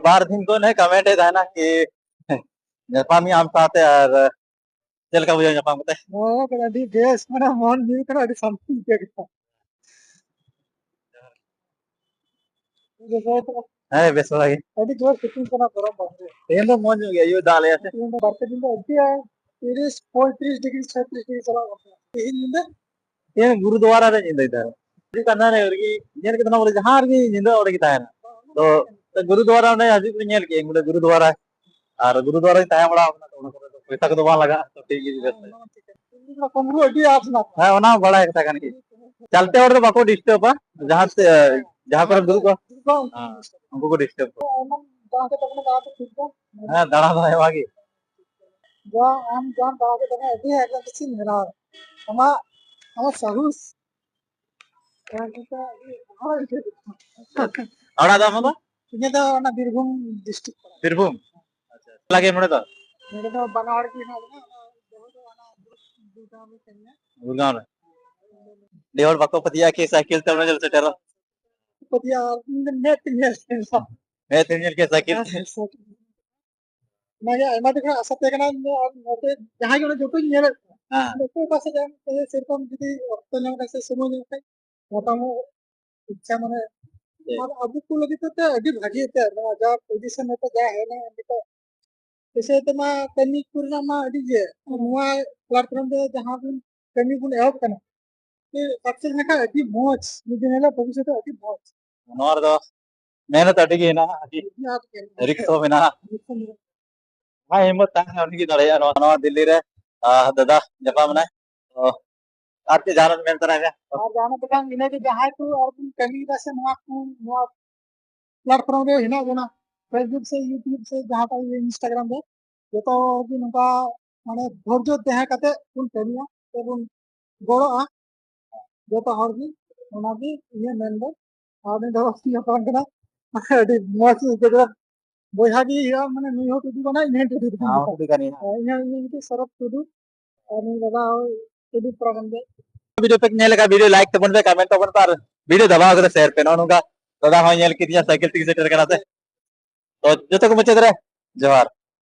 बार दिन को ने कमेंट है ना कि nyapami am साथे और चल का बुझा nyapam kate oh kada di gas mana mon ni kada di something ke kita है base lagi adi jo cooking kana gora bahre तेन तो मौज हो गया ये दाल ऐसे in the barke din adi hai 30 35 degree 36 degree चला गया in the ये गुरुद्वारा रे जिंदा इधर ये करना रे और की ये कितना बोले जहां की जिंदा और की ताया तो गुरुद्वारा ने आज भी नेल के मुझे गुरुद्वारा और गुरुद्वारा की ताया बड़ा तो पैसा को तो लगा तो ठीक है बेस in कमरू adi आप ना है ओना बड़ा एक था की चलते और तो बाको डिस्टर्ब जहां से जहां पर गुरु को हमको को डिस्टर्ब जहाँ के तक कहा तो ठीक है हां दड़ा तो है वागी जहाँ हम जहाँ जहाँ के तक adi है एकदम किसी मिला हमारा सहूस औड़ा दाम तो ini तो ना बीरभूम डिस्ट्रिक्ट बीरभूम अच्छा लगे मुड़े तो मेरे तो बनावट की ना गुरगांव में देवर बाको पतिया के साइकिल चलने चल से टेरा पतिया नेट मैं तीन के साइकिल मैं एमा देखा असत देखना मोटे जहां के जो कोई नेल देखो पास जाम सेरकम যদি অক্তনের কাছে সময় নেই মোটামো ইচ্ছা মানে अब को लगी तो अभी भागी है ना जा पोजीशन में तो जा है ना तो जैसे तो मैं कमी पूर्ण में अभी जे मुआ प्लेटफॉर्म पे जहां भी कमी को एप करना ये सक्सेस में का अभी मौज मुझे नेला भविष्य तो अभी मौज नॉर दो मेहनत अटकी ना अभी रिक्शो में ना हाँ हिम्मत तांग उनकी दड़े यार नवा दिल्ली रे दादा जपा मना तो आपके जाना में तरह है और जाना तो काम इन्हें के जहां को और कमी से मुआ प्लेटफॉर्म पे हिना देना फेसबुक से यूट्यूब से जहां पर इंस्टाग्राम पे ये तो भी उनका माने धैर्य देह कते उन कमिया एवं गोड़ो जो तो हर भी उना भी ये मेंबर आदमी दो ये कौन करना अडी मौज जगह बोझा की या माने नहीं हो तो बना इन्हें तो हाँ तो करनी इन्हें इनके सरफ तो और नहीं लगा तो प्रॉब्लम दे वीडियो पे नेल का वीडियो लाइक तो बन पे कमेंट तो बन पर वीडियो दबा के शेयर पे ना उनका दादा हाँ नेल कितनी साइकिल 3 सीटर कराते तो जो तक मुझे दे जोहार